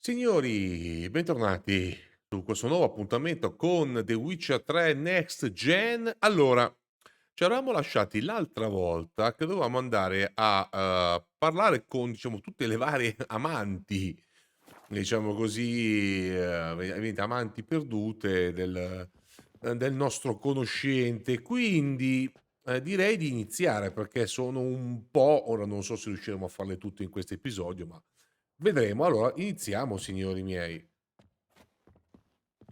Signori, bentornati su questo nuovo appuntamento con The Witcher 3 Next Gen. Allora, ci eravamo lasciati l'altra volta che dovevamo andare a parlare con, diciamo, tutte le varie amanti, diciamo così, ovviamente amanti perdute del nostro conoscente. Quindi direi di iniziare perché sono un po', ora non so se riusciremo a farle tutte in questo episodio, ma vedremo. Allora, iniziamo signori miei.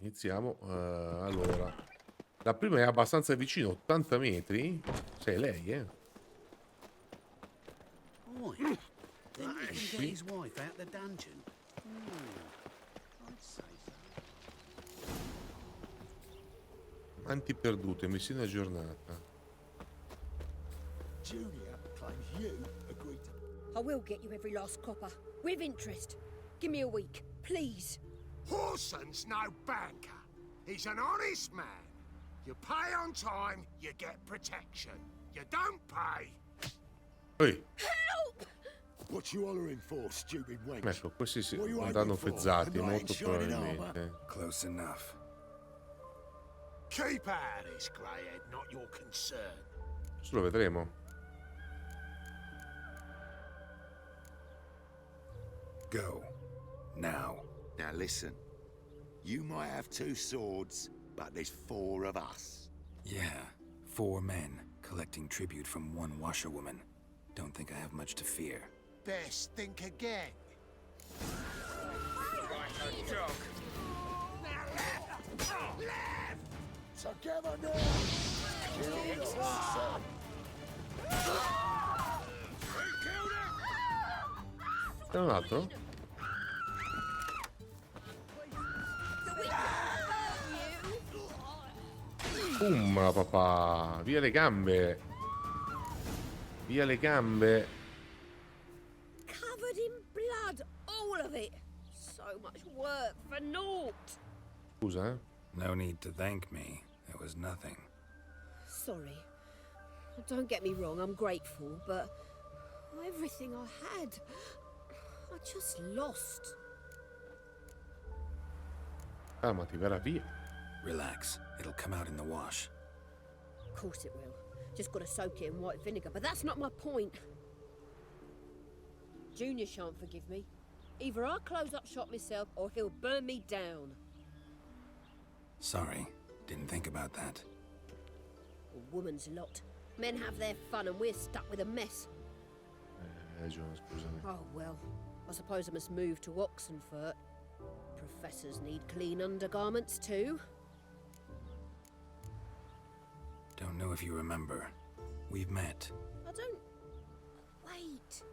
Iniziamo, allora. La prima è abbastanza vicino, 80 metri. Sei lei, eh? Oi, didn't he get Qui. his wife out the dungeon? I'd say so. Antiperdute, missione aggiornata. Julia claims you agreed to. I will get you every last copper, with interest. Give me a week, please. Horson's no banker. He's an honest man. You pay on time, you get protection. You don't pay. Ehi, Help! What you hollering for, stupid wench? ecco, questi sì, What you andranno hoping for? fezzati A knight molto in shining probabilmente. Close enough. Keep out of this, greyhead, not your concern. Adesso lo vedremo. Go. Now. Now listen, you might have two swords, but there's four of us. Yeah, 4 men collecting tribute from one washerwoman. Don't think I have much to fear. Best think again. Together now! Kill the horse! C'è un altro? Papà! Via le gambe! Via le gambe! Covered in blood, all of it. So much work for naught. Scusa, eh? No need to thank me. It was nothing. Sorry. Don't get me wrong, I'm grateful, but everything I had, I just lost. Calmati, verrà via. Relax. It'll come out in the wash. Of course it will. Just gotta soak it in white vinegar, but that's not my point. Junior shan't forgive me. Either I'll close up shop myself or he'll burn me down. Sorry. Didn't think about that. A woman's lot. Men have their fun and we're stuck with a mess. Hai ragione, scusami. Oh well, I suppose I must move to Oxenfurt. Professors need clean undergarments too. Don't know if you remember. We've met. I don't... Wait.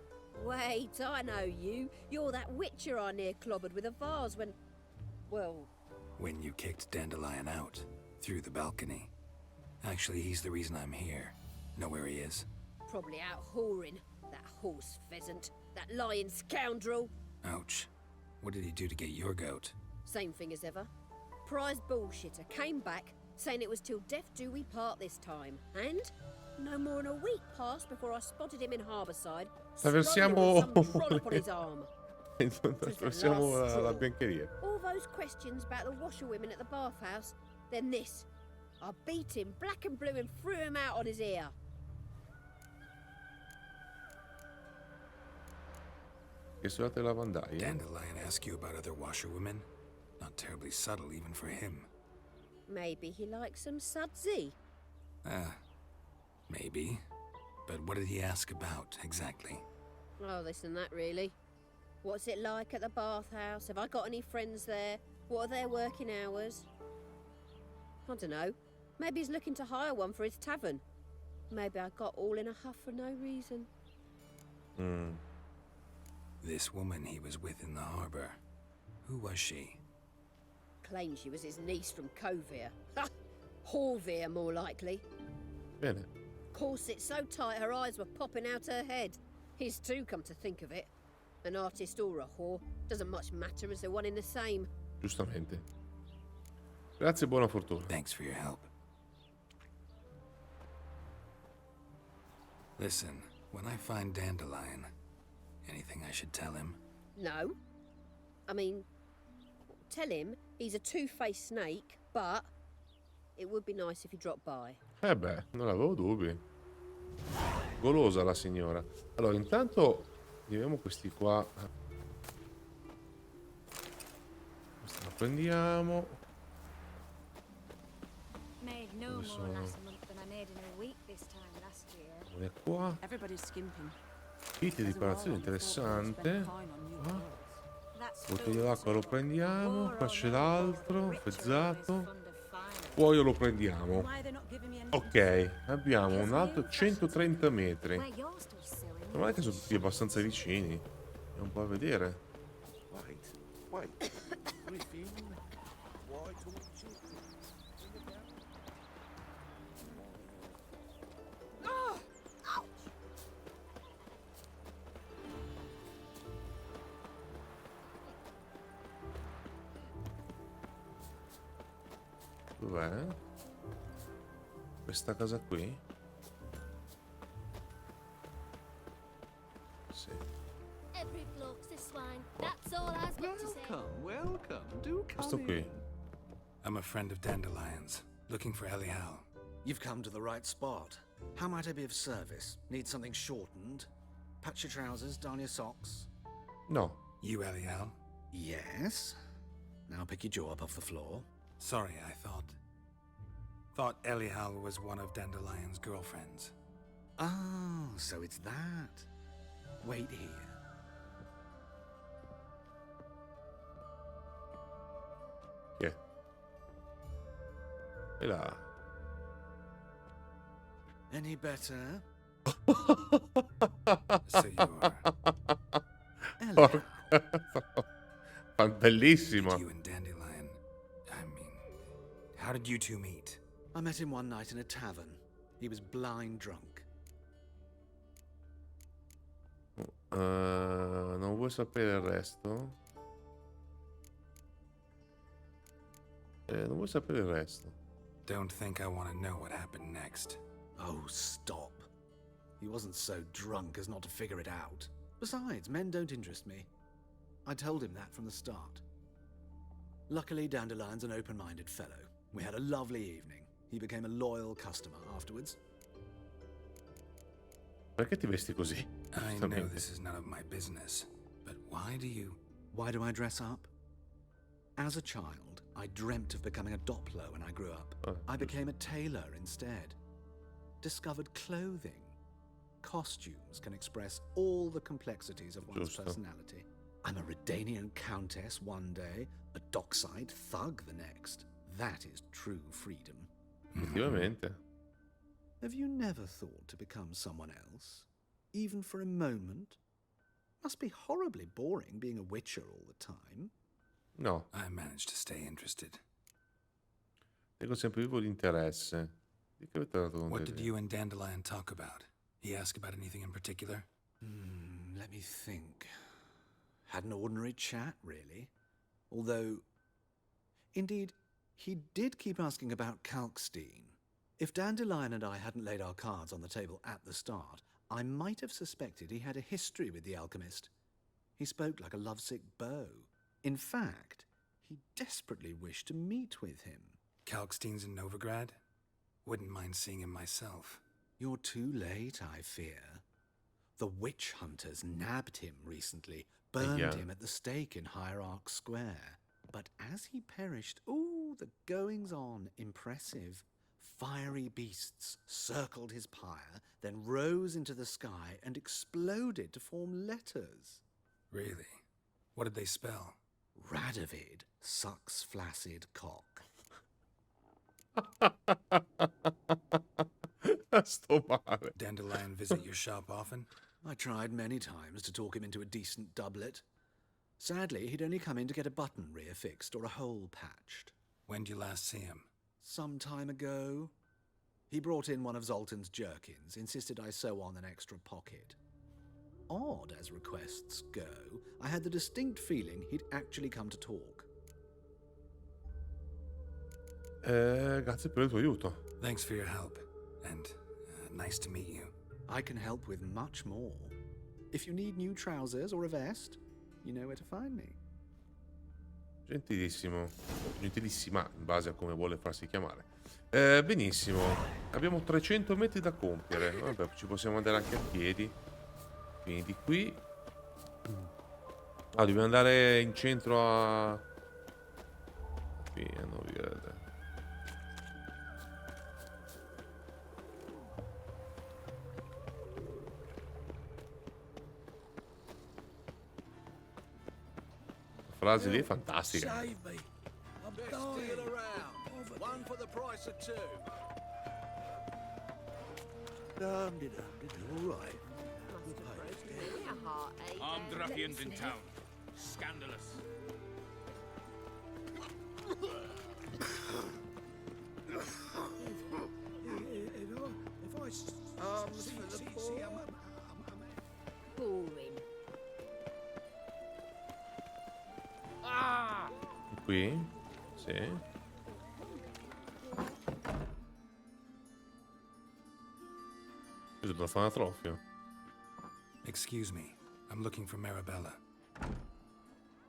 Wait, I know you. You're that witcher I near clobbered with a vase when... Well... When you kicked Dandelion out. Through the balcony. Actually, he's the reason I'm here. Know where he is? Probably out whoring. That horse pheasant. That lying scoundrel. Ouch. What did he do to get your goat? Same thing as ever. Prize bullshitter came back, saying it was till death do we part this time. And no more than a week passed before I spotted him in Harbourside, Attraversiamo- strolling with some trollop on his arm. Passiamo alla biancheria. All those questions about the washerwomen at the bathhouse, then this. I beat him black and blue and threw him out on his ear. Che sono le lavandaie? Dandelion ask you about other washerwomen? Not terribly subtle even for him. Maybe he likes some sudsy. Maybe. But what did he ask about, exactly? Oh, this and that, really. What's it like at the bathhouse? Have I got any friends there? What are their working hours? I don't know. Maybe he's looking to hire one for his tavern. Maybe I got all in a huff for no reason. This woman he was with in the harbor. Who was she? Claims she was his niece from Kovir. Ha! Horvir, more likely. Bene. Corset so tight her eyes were popping out her head. His too, come to think of it. An artist or a whore. Doesn't much matter as they're one in the same. Giustamente. Grazie e buona fortuna. Thanks for your help. Listen, when I find Dandelion, anything I should tell him? No. I mean, tell him he's a two-faced snake, but it would be nice if he dropped by. Beh, non avevo dubbi. Golosa la signora. Allora, intanto vediamo questi qua. Questo lo prendiamo. Made no Dove more sono? last month than I made in a week this time last year. Non è qua. Everybody's skimping. Kit di riparazione interessante. Qua. That's Bottiglia d'acqua lo prendiamo. Qua c'è l'altro. Pezzato. fun to find. Cuoio lo prendiamo. Why are they not giving me any Ok, abbiamo un alto 130 metri. Where you're still silly. Non è che sono tutti abbastanza vicini. Andiamo un po' a vedere. Wait. Griffin, why talk to Dov'è? Questa casa qui? Sì. Every bloke's a swine. That's all I've got to say. Welcome. Do Questo qui. I'm a friend of Dandelion's, looking for Elial. You've come to the right spot. How might I be of service? Need something shortened? Patch your trousers, darn your socks. No. You Elial? Yes. Now pick your jaw up off the floor. Sorry, I thought Elial was one of Dandelion's girlfriends. Oh, so it's that. Wait here. Che? E là. Any better? So you're Ella. Bellissimo. you and Dandelion. I mean, how did you two meet? I met him one night in a tavern. He was blind drunk. Non vuoi sapere il resto? Non vuoi sapere il resto? Don't think I want to know what happened next. Oh, stop. He wasn't so drunk as not to figure it out. Besides, men don't interest me. I told him that from the start. Luckily, Dandelion's an open-minded fellow. We had a lovely evening. He became a loyal customer afterwards. Perché ti vesti così? I know this is none of my business, but why do you... Why do I dress up? As a child, I dreamt of becoming a Doppler when I grew up. I became a tailor instead. Discovered clothing. Costumes can express all the complexities of one's Giusto. personality. I'm a Redanian countess one day, a dockside thug the next. That is true freedom. Effettivamente. Have you never thought to become someone else? Even for a moment? Must be horribly boring being a witcher all the time. No. I managed to stay interested. Tengo sempre vivo l'interesse. Di che avete dato What conto? did you and Dandelion talk about? He asked about anything in particular? Let me think. Had an ordinary chat, really. Although, indeed, he did keep asking about Kalkstein. If Dandelion and I hadn't laid our cards on the table at the start, I might have suspected he had a history with the alchemist. He spoke like a lovesick beau. In fact, he desperately wished to meet with him. Kalkstein's in Novigrad? Wouldn't mind seeing him myself. You're too late, I fear. The witch hunters nabbed him recently, burned Yeah. him at the stake in Hierarch Square. But as he perished, the goings-on, impressive. Fiery beasts circled his pyre, then rose into the sky and exploded to form letters. Really? What did they spell? Radovid sucks flaccid cock. Sto male. Dandelion visit your shop often? I tried many times to talk him into a decent doublet. Sadly, he'd only come in to get a button rear fixed or a hole patched. When did you last see him? Some time ago, he brought in one of Zoltan's jerkins, insisted I sew on an extra pocket. Odd as requests go, I had the distinct feeling he'd actually come to talk. Grazie per il tuo aiuto. Thanks for your help, and nice to meet you. I can help with much more. If you need new trousers or a vest, you know where to find me. Gentilissimo. Gentilissima, in base a come vuole farsi chiamare. Benissimo. Abbiamo 300 metri da compiere. Vabbè, ci possiamo andare anche a piedi. Quindi di qui. Ah, dobbiamo andare in centro a... Qui, no, via. La frase lì è fantastica. Save me. I'm Best deal dying. around. One for the price of two. All right. Armed ruffians in town. Scandalous. Arms for the poor. Boring. Qui? Sì. Dobbiamo fare una trofeo. Excuse me. I'm looking for Marabella.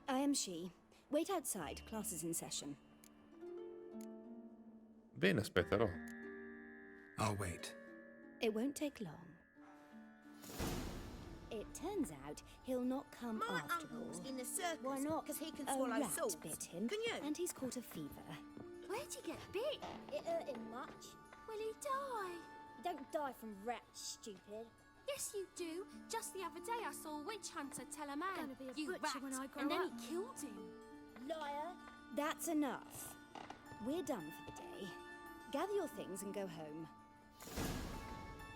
I am she. Wait outside. Class is in session. Bene, aspetterò. I'll wait. It won't take long. It turns out he'll not come My after uncle's all. in the circus. Why not? Because he can A swallow rat swords. bit him, Can you? and he's caught a fever. Where'd he get bit? It hurt him much. Will he die? You don't die from rats, stupid. Yes, you do. Just the other day I saw a witch hunter tell a man, Gonna be a "You butcher rat," when I grow and then up. he killed him. Liar. That's enough. We're done for the day. Gather your things and go home.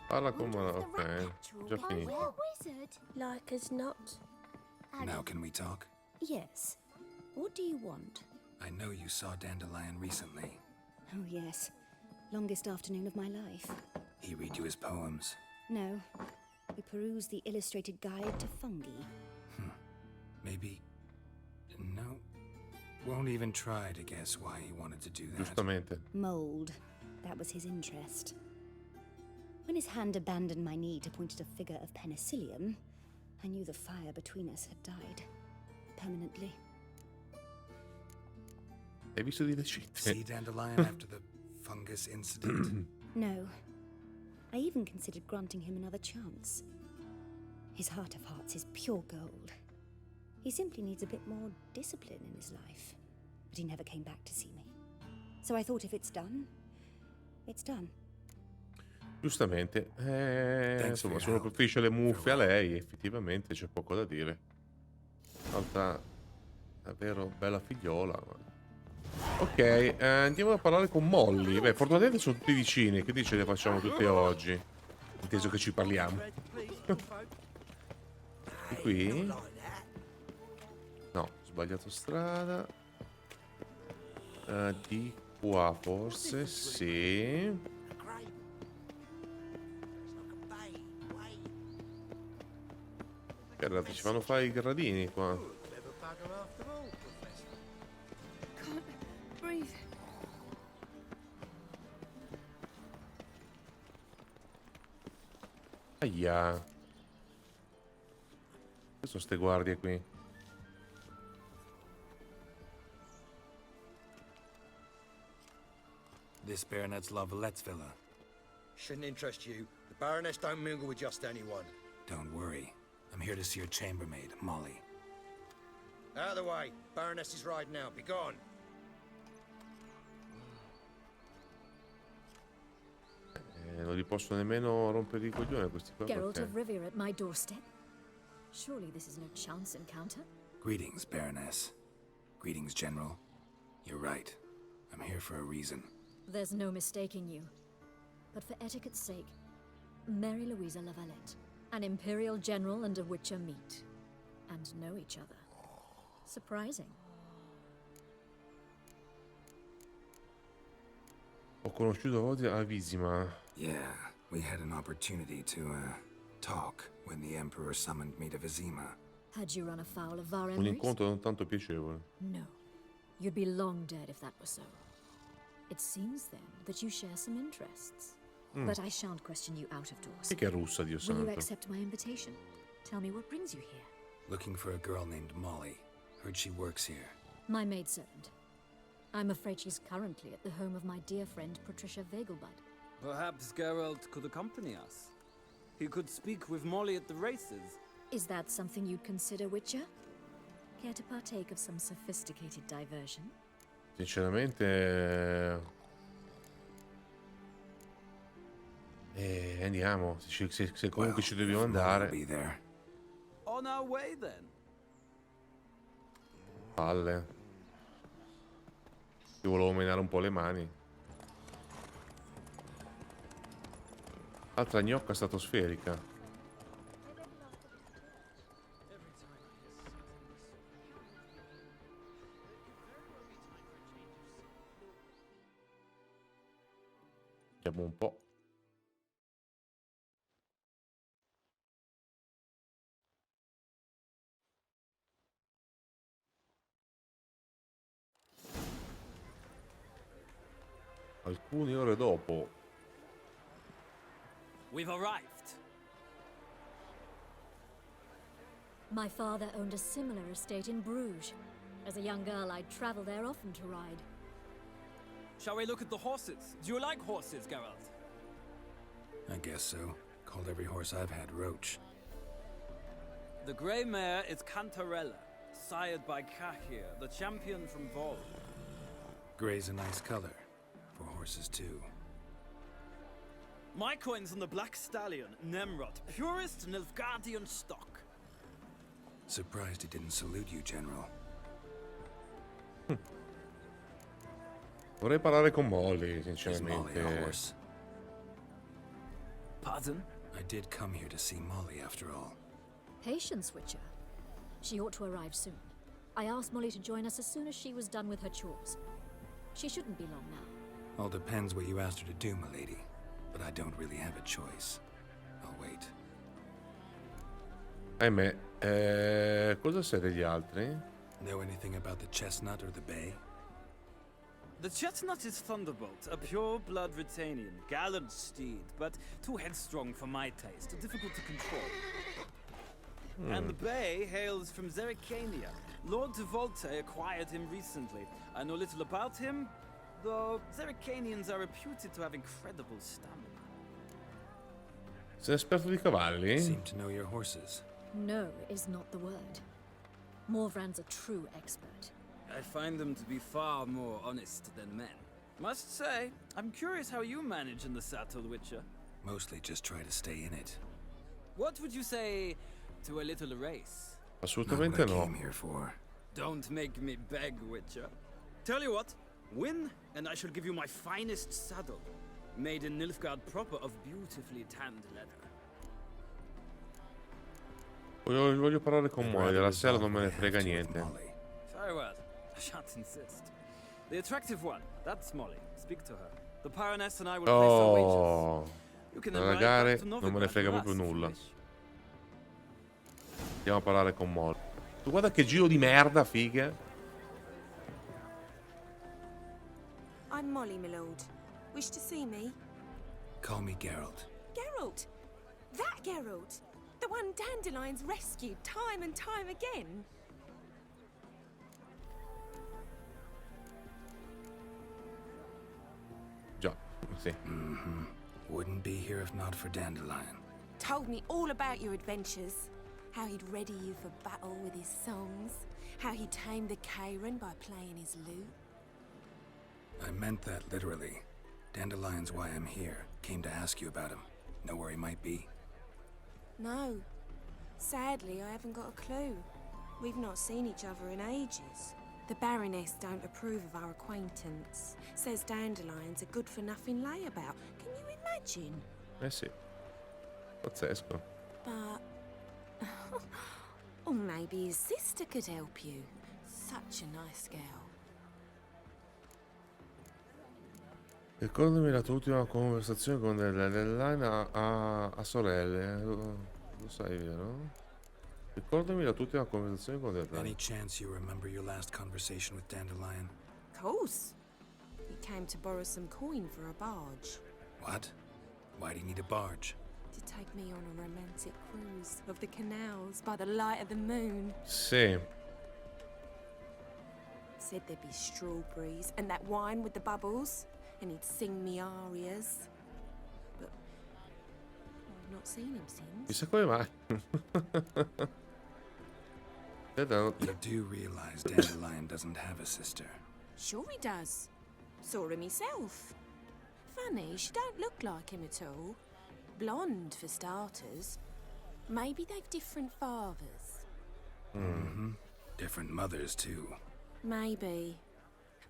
Parla come... Wonder if the Ok, rat catcher will già be finito. a wizard. Like as not. Now can we talk? Yes. What do you want? I know you saw Dandelion recently. Oh, yes. Longest afternoon of my life. He read you his poems. No. We perused the illustrated guide to fungi. Maybe... No. Won't even try to guess why he wanted to do that. Giustamente. Mold. That was his interest. When his hand abandoned my knee to point at a figure of penicillium, I knew the fire between us had died. Permanently. Hai visto di recente? See Dandelion after the fungus incident? No. I even considered granting him another chance. His heart of hearts is pure gold. He simply needs a bit more discipline in his life. But he never came back to see me. So I thought if it's done, it's done. Giustamente. Insomma, for sono your help. preferisce le muffe a lei, effettivamente c'è poco da dire. Alta, davvero bella figliola. Ok, andiamo a parlare con Molly. Beh, fortunatamente sono tutti vicini, che dice le facciamo tutte oggi? Inteso che ci parliamo. E qui? No, ho sbagliato strada. Di qua forse, sì. Guarda, ci fanno fare i gradini qua. Can't breathe. Aia. Che sono ste guardie qui? This baronet's La Vallette's villa. Shouldn't interest you. The Baroness don't mingle with just anyone. Don't worry. I'm here to see your chambermaid, Molly. Out of the way. Baroness is riding out. Be gone. Non gli posso nemmeno rompere i coglioni a questi qua. Geralt perché? of Rivia at my doorstep. Surely this is no chance encounter. Greetings, Baroness. Greetings, General. You're right. I'm here for a reason. There's no mistaking you. But for etiquette's sake, Mary Louisa La Valette, an Imperial General and a Witcher meet. And know each other. Surprising. Ho conosciuto oggi a Visima. Yeah, we had an opportunity to, talk when the Emperor summoned me to Vizima. Had you run afoul of Un Varenris? incontro non tanto piacevole. No. You'd be long dead if that were so. It seems then that you share some interests. But I shan't question you out of doors. Che è russa, Dio Will you santo. accept my invitation? Tell me what brings you here. Looking for a girl named Molly. Heard she works here. My maidservant. I'm afraid she's currently at the home of my dear friend Patricia Vegelbud. Perhaps Geralt could accompany us. He could speak with Molly at the races. Is that something you'd consider, Witcher? Care to partake of some sophisticated diversion? Sinceramente... andiamo. Se comunque ci dobbiamo andare. On our way then. Palle. Ti volevo menare un po' le mani. Altra gnocca stratosferica. Vediamo un po'. Alcune ore dopo. We've arrived. My father owned a similar estate in Bruges. As a young girl, I'd travel there often to ride. Shall we look at the horses? Do you like horses, Geralt? I guess so. Called every horse I've had Roach. The grey mare is Cantarella, sired by Cahir, the champion from Vol. Grey's a nice color. For horses, too. My coin's on the black stallion, Nemrod, purest Nilfgaardian stock. Surprised he didn't salute you, General. Vorrei parlare con Molly, Is Molly sinceramente. a horse? Pardon? I did come here to see Molly, after all. Patience, Witcher. She ought to arrive soon. I asked Molly to join us as soon as she was done with her chores. She shouldn't be long now. All depends what you asked her to do, milady. But I don't really have a choice. I'll wait. Ahimè, cosa siete gli altri? Know anything about the chestnut or the bay? The chestnut is Thunderbolt, a pure-blood Ritanian, gallant steed, but too headstrong for my taste, difficult to control. And the bay hails from Zerrikania. Lord de Volte acquired him recently. I know little about him, though Zerrikanians are reputed to have incredible stamina. Sei esperto di cavalli? Seem to know your horses. No is not the word. Morvran's a true expert. I find them to be far more honest than men. Must say, I'm curious how you manage in the saddle, Witcher. Mostly just try to stay in it. What would you say to a little race? Assolutamente Not what I no. came here for. Don't make me beg, Witcher. Tell you what, win, and I shall give you my finest saddle. Made in Nilfgaard proper of beautifully tanned leather. Voglio parlare con I'd Molly, rather della sera resolve non me ne what I frega have to with niente. Molly. Very well. I shan't insist. The attractive one, that's Molly. Speak to her. The Baroness and I will place our wages. Oh, You can da then ride gare back to non me ne Novigrad frega with us, proprio if you nulla. wish. Andiamo a parlare con Molly. Tu guarda che giro di merda, figa. I'm Molly, my lord. Wish to see me? Call me Geralt. Geralt! That Geralt! The one Dandelions rescued time and time again. Già, sì. Wouldn't be here if not for Dandelion. Told me all about your adventures. How he'd ready you for battle with his songs. How he tamed the Kairan by playing his lute. I meant that literally. Dandelion's why I'm here. Came to ask you about him. Know where he might be? No. Sadly, I haven't got a clue. We've not seen each other in ages. The Baroness don't approve of our acquaintance. Says Dandelion's a good-for-nothing layabout. Can you imagine? Eh sì. Pazzesco. But... or maybe his sister could help you. Such a nice girl. Ricordami la tua ultima conversazione con Dandelion a sorelle. Lo sai, vero? Ricordami la tua ultima conversazione con Any Dandelion. chance you remember your last conversation with Dandelion? Of course. He came to borrow some coin for a barge. What? Why do you need a barge? To take me on a romantic cruise of the canals by the light of the moon. Sì. said there'd be strawberries and that wine with the bubbles, and he'd sing me arias. But I've not seen him since. Chissà come mai. You do realize Dandelion doesn't have a sister. Sure he does. Saw him himself. Funny, she don't look like him at all. Blonde, for starters. Maybe they've different fathers. Mm-hmm. Different mothers, too. Maybe.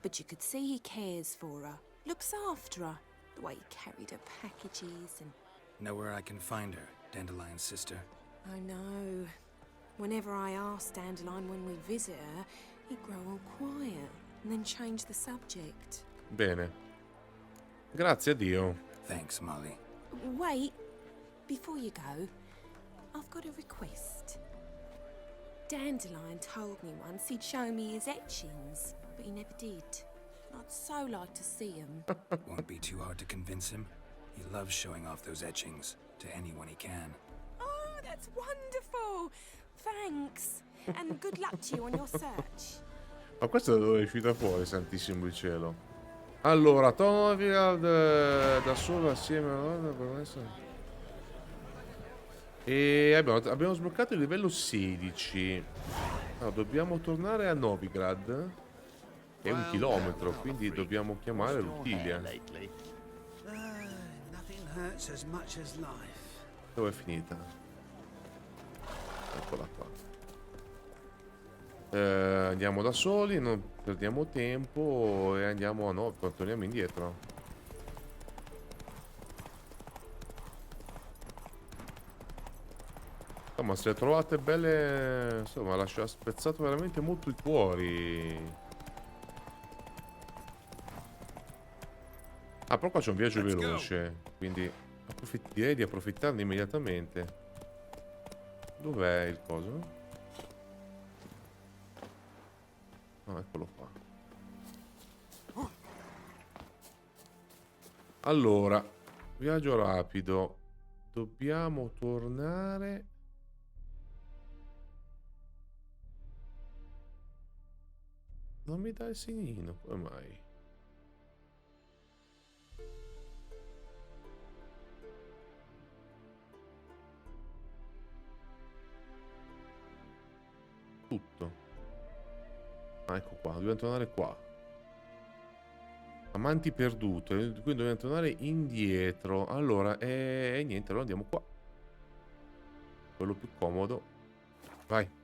But you could see he cares for her. Looks after her. The way he carried her packages and... Know where I can find her, Dandelion's sister? I know. Whenever I asked Dandelion when we visit her, he'd grow all quiet and then change the subject. Bene. Grazie a Dio. Thanks, Molly. Wait. Before you go, I've got a request. Dandelion told me once he'd show me his etchings, but he never did. I'd so like to see them. Won't be too hard to convince him. He loves showing off those etchings to anyone he can. Oh, that's wonderful! Thanks. And good luck to you on your search. Ma questo da dove è uscita fuori, santissimo il cielo? Allora, Tovial da solo assieme a donna per essere... E abbiamo sbloccato il livello 16. Allora, dobbiamo tornare a Novigrad. È 1 chilometro, quindi dobbiamo chiamare l'Utilia. Dove è finita? Eccola qua. Andiamo da soli, non perdiamo tempo e andiamo a Novigrad, torniamo indietro. Ma se le trovate belle, insomma, lascia spezzato veramente molto i cuori. Ah, però qua c'è un viaggio veloce, quindi direi di approfittarne immediatamente. Dov'è il coso? Ah, eccolo qua. Allora, viaggio rapido. Dobbiamo tornare... Non mi dà il segnino, come mai? Tutto. Ah, ecco qua, dobbiamo tornare qua. Amanti perduto, quindi dobbiamo tornare indietro. Allora, niente, allora andiamo qua. Quello più comodo. Vai.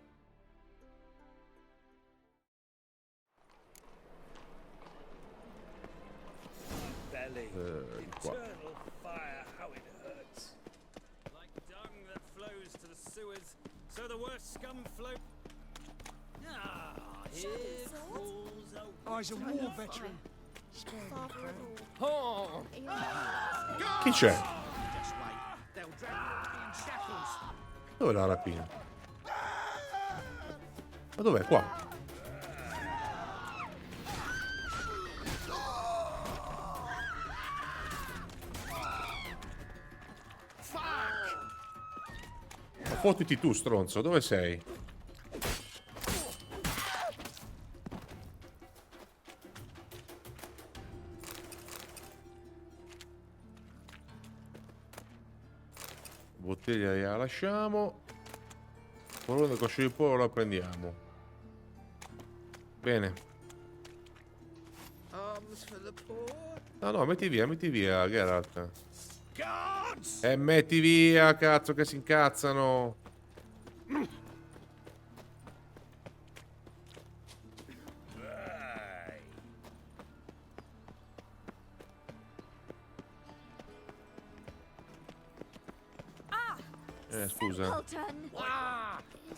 Qua. Fire, how it hurts. Like dung that flows to the sewers, so the worst scum flow. Ah, here crawls a... Oh, he's a war veteran. Oh! Chi c'è? Dove è la rapina? Ma dov'è? Qua. Fottiti tu, stronzo, dove sei? Bottiglia la lasciamo. Polone cosce di pollo la prendiamo. Bene. No, metti via, Geralt. Metti via, cazzo, che si incazzano. Scusa.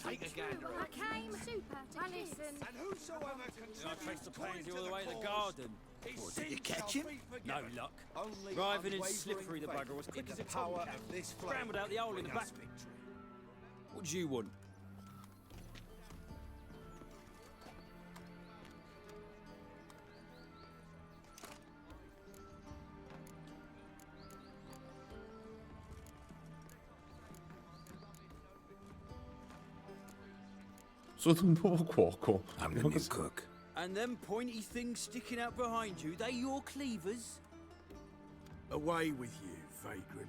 Take a gander. I came super to listen. And whosoever I traced the pansy all the way to the garden. Did you catch him? No luck. Driving in slippery, the bugger was quick as a power. Scrambled out the hole in the back. What do you want? Sono un nuovo cuoco. I'm the new cook. And them pointy things sticking out behind you, they your cleavers? Away with you, vagrant.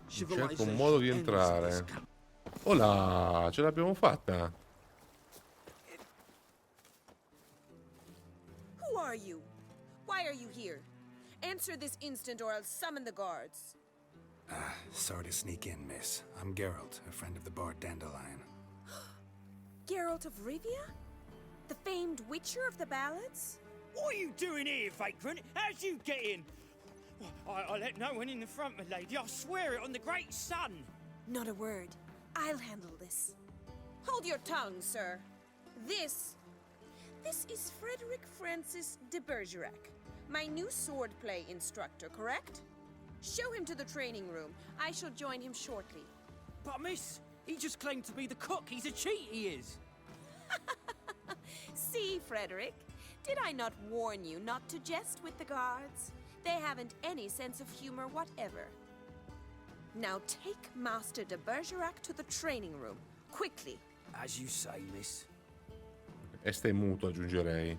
Cerco un modo di entrare. Oh là, ce l'abbiamo fatta. Who are you? Why are you here? Answer this instant or I'll summon the guards. Sorry to sneak in, miss. I'm Geralt, a friend of the bard Dandelion. Geralt of Rivia? The famed witcher of the ballads? What are you doing here, vagrant? How'd you get in? I let no one in the front, my lady. I swear it on the great sun. Not a word. I'll handle this. Hold your tongue, sir. This is Frederick Francis de Bergerac, my new swordplay instructor, correct? Show him to the training room. I shall join him shortly. But miss, he just claimed to be the cook. He's a cheat, he is. See, Frederick, did I not warn you not to jest with the guards? They haven't any sense of humor whatever. Now take Master de Bergerac to the training room, quickly. As you say, miss. E stai muto, aggiungerei.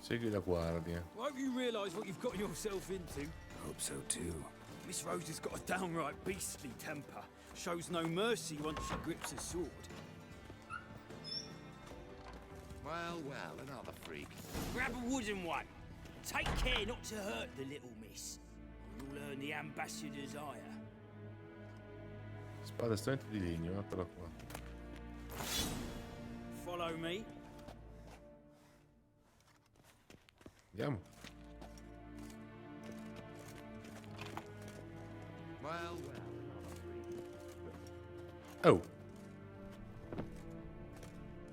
Segui la guardia. I hope you realise what you've got yourself into. Hope so too. Miss Rose has got a downright beastly temper. Shows no mercy once she grips a sword. Well, another freak. Grab a wooden one. Take care not to hurt the little miss. You'll earn the ambassador's ire. Spada e strumenti di legno, eccola qua. Follow me. Andiamo. Well. Oh.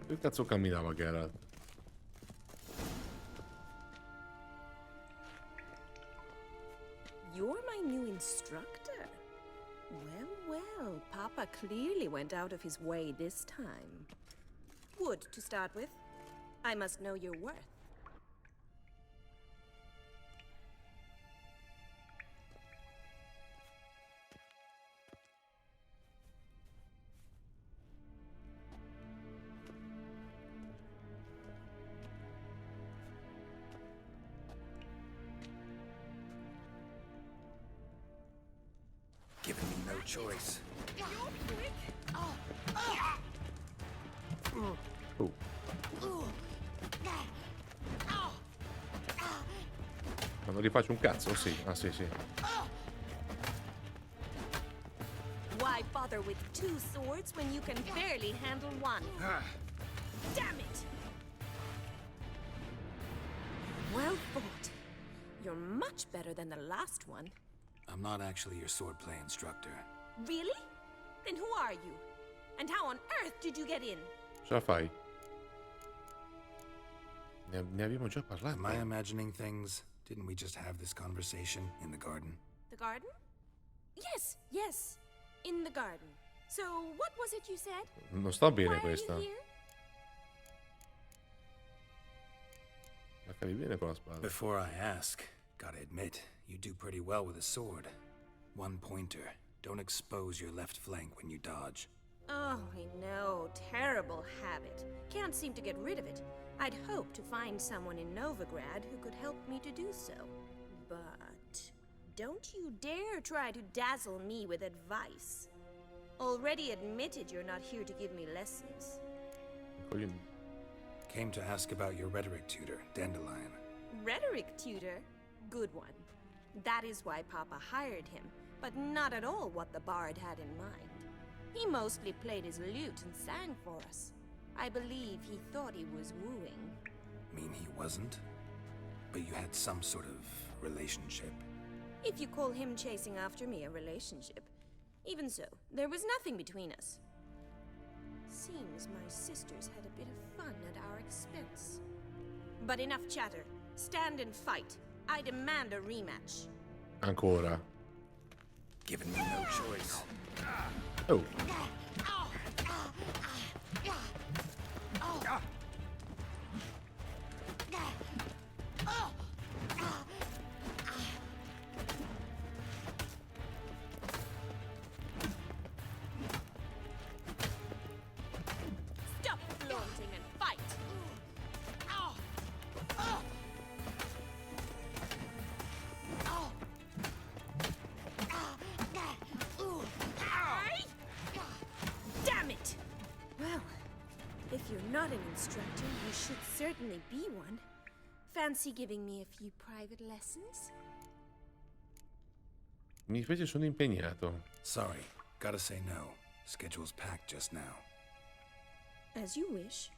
Che cazzo camminava Geralt? You're my new instructor? Well, Papa clearly went out of his way this time. Wood, to start with. I must know your worth. Giving me no choice. Oh. Ma non rifaccio un cazzo? Sì. Ah, sì, sì. Why bother with two swords when you can barely handle one? Damn it! Well fought. You're much better than the last one. I'm not actually your swordplay instructor. Really? Then who are you? And how on earth did you get in? Ce la fai? Ne abbiamo già parlato. Am I imagining things? Didn't we just have this conversation in the garden? The garden? Yes. In the garden. So, what was it you said? Non sta bene Why questa. are you here? La cavi bene con la spada. Before I ask, gotta admit, you do pretty well with a sword. One pointer. Don't expose your left flank when you dodge. Oh, I know. Terrible habit. Can't seem to get rid of it. I'd hoped to find someone in Novigrad who could help me to do so. But don't you dare try to dazzle me with advice. Already admitted you're not here to give me lessons. Came to ask about your rhetoric tutor, Dandelion. Rhetoric tutor? Good one. That is why Papa hired him, but not at all what the bard had in mind. He mostly played his lute and sang for us. I believe he thought he was wooing. Mean he wasn't? But you had some sort of relationship? If you call him chasing after me a relationship. Even so, there was nothing between us. Seems my sisters had a bit of fun at our expense. But enough chatter. Stand and fight. I demand a rematch. Ancora. Given me no choice. Oh. Stop flaunting and fight! Damn it! Well, if you're not an instructor, you should certainly be one. Fancy giving me a few private lessons? Mi dispiace, sono impegnato. Sorry, gotta say no. Schedule's packed just now. As you wish.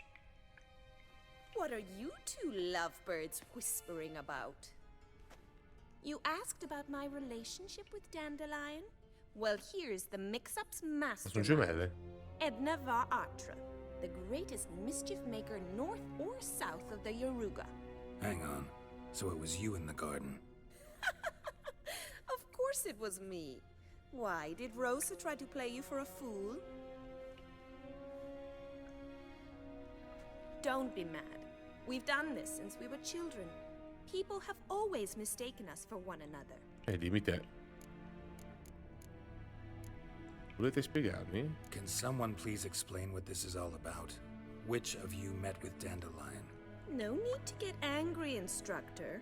What are you two lovebirds whispering about? You asked about my relationship with Dandelion? Well, here's the mix-up's Sono mastermind. gemelle. Edna Va Atra, the greatest mischief maker north or south of the Yaruga. Hang on. So it was you in the garden? Of course it was me. Why, did Rosa try to play you for a fool? Don't be mad. We've done this since we were children. People have always mistaken us for one another. Dimmi te. Volete spiegarmi? Can someone please explain what this is all about? Which of you met with Dandelion? No need to get angry, instructor.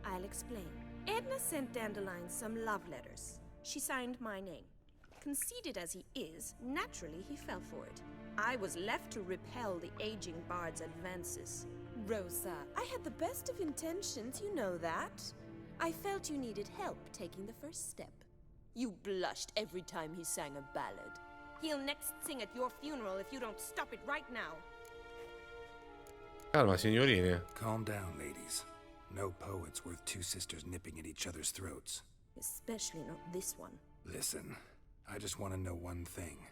I'll explain. Edna sent Dandelion some love letters. She signed my name. Conceited as he is, naturally he fell for it. I was left to repel the aging bard's advances. Rosa, I had the best of intentions, you know that. I felt you needed help taking the first step. You blushed every time he sang a ballad. He'll next sing at your funeral if you don't stop it right now. Calma, signorine. Calm down, ladies. No poet's worth two sisters nipping at each other's throats. Especially not this one. Listen, I just want to know one thing.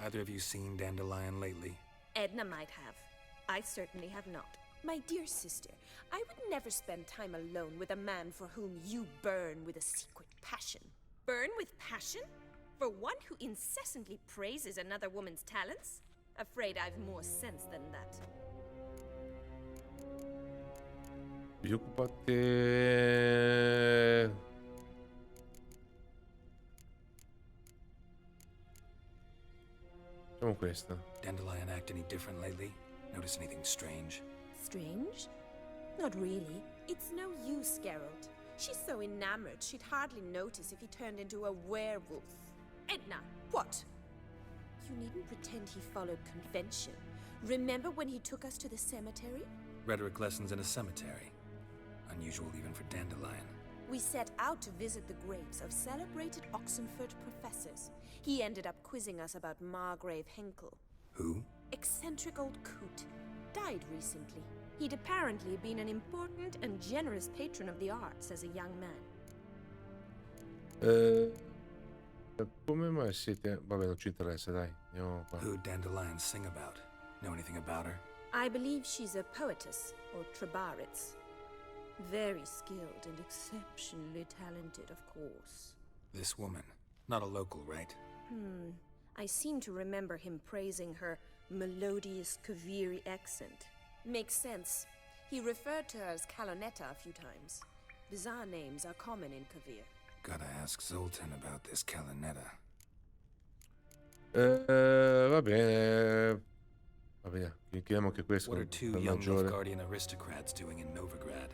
Either of you seen Dandelion lately? Edna might have. I certainly have not. My dear sister, I would never spend time alone with a man for whom you burn with a secret passion. Burn with passion? For one who incessantly praises another woman's talents? Afraid I've more sense than that. Vi occupate... Facciamo questa. Dandelion act any different lately? Notice anything strange? Strange? Not really. It's no use, Geralt. She's so enamored she'd hardly notice if he turned into a werewolf. Edna, what? You needn't pretend he followed convention. Remember when he took us to the cemetery? Rhetoric lessons in a cemetery. Unusual even for Dandelion. We set out to visit the graves of celebrated Oxenford professors. He ended up quizzing us about Margrave Henkel. Who? Eccentric old coot. Died recently. He'd apparently been an important and generous patron of the arts as a young man. Come mai siete... Vabbè, non ci interessa, dai. Andiamo qua. Who'd Dandelion sing about? Know anything about her? I believe she's a poetess, or trebaritz. Very skilled and exceptionally talented, of course. This woman. Not a local, right? I seem to remember him praising her melodious Kaviri accent. Makes sense. He referred to her as Calonetta a few times. Bizarre names are common in Kavir. Gotta ask Zoltan about this Calonetta. Va bene. Va bene, chiediamo che questo What are è two il young maggiore. Nilfgaardian aristocrats doing in Novigrad?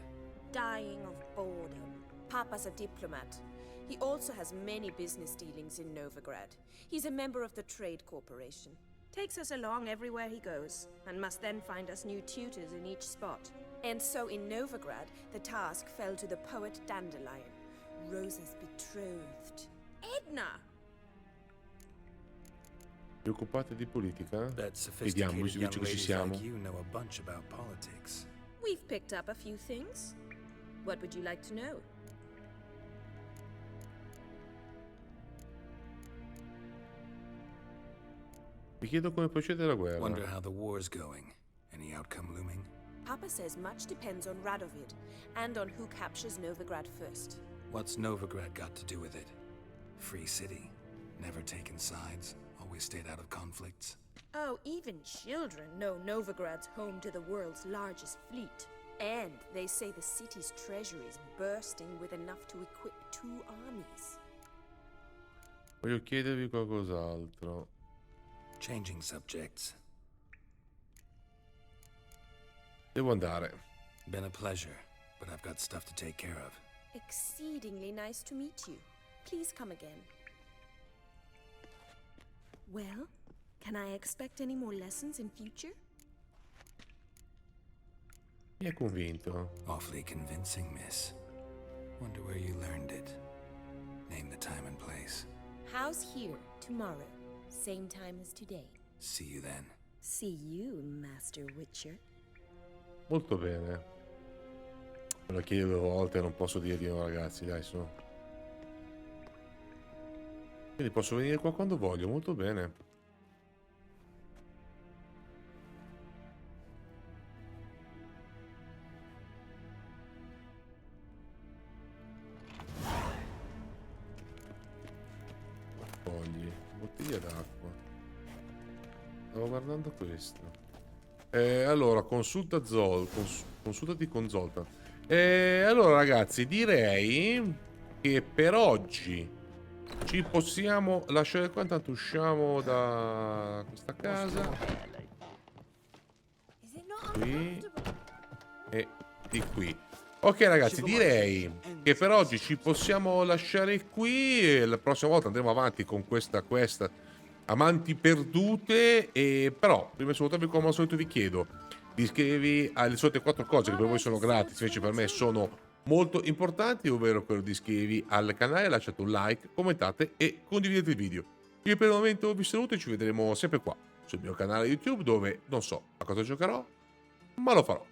Dying of boredom. Papa's a diplomat. He also has many business dealings in Novigrad. He's a member of the Trade Corporation. Takes us along everywhere he goes, and must then find us new tutors in each spot. And so in Novigrad, the task fell to the poet Dandelion, Rosa's betrothed. Edna! Vi occupate di politica? Bet Vediamo, sophisticated visto young che ci ladies siamo. like you know a bunch about politics. We've picked up a few things. What would you like to know? Vi chiedo come procede la guerra. Wonder how the war's going. Any outcome looming? Papa says much depends on Radovid, and on who captures Novigrad first. What's Novigrad got to do with it? Free city. Never taken sides. Always stayed out of conflicts. Oh, even children know Novigrad's home to the world's largest fleet. And they say the city's treasury is bursting with enough to equip 2 armies. Voglio chiedervi qualcos'altro. Changing subjects. Devo andare. Been a pleasure, but I've got stuff to take care of. Exceedingly nice to meet you. Please come again. Well, can I expect any more lessons in future? Mi hai convinto. Awfully convincing, miss. Wonder where you learned it. Name the time and place. How's here tomorrow? Same time as today. See you then. See you, Master Witcher. Molto bene. Me lo chiedo 2 volte, non posso dire di no, ragazzi, dai, su. Quindi posso venire qua quando voglio, molto bene. Fogli, bottiglia d'acqua. Stavo guardando questo. Allora, consultati con Zoltan. Allora, ragazzi, direi che per oggi ci possiamo lasciare qua. Intanto usciamo da questa casa. Qui. E di qui. Ok, ragazzi, direi che per oggi ci possiamo lasciare qui. E la prossima volta andremo avanti con questa quest Amanti perdute. E però, prima di salutarvi, come al solito vi chiedo di iscrivervi alle solite 4 cose che per voi sono gratis, invece per me sono molto importanti, ovvero quello di iscrivervi al canale, lasciate un like, commentate e condividete il video. Io per il momento vi saluto e ci vedremo sempre qua sul mio canale YouTube, dove non so a cosa giocherò, ma lo farò.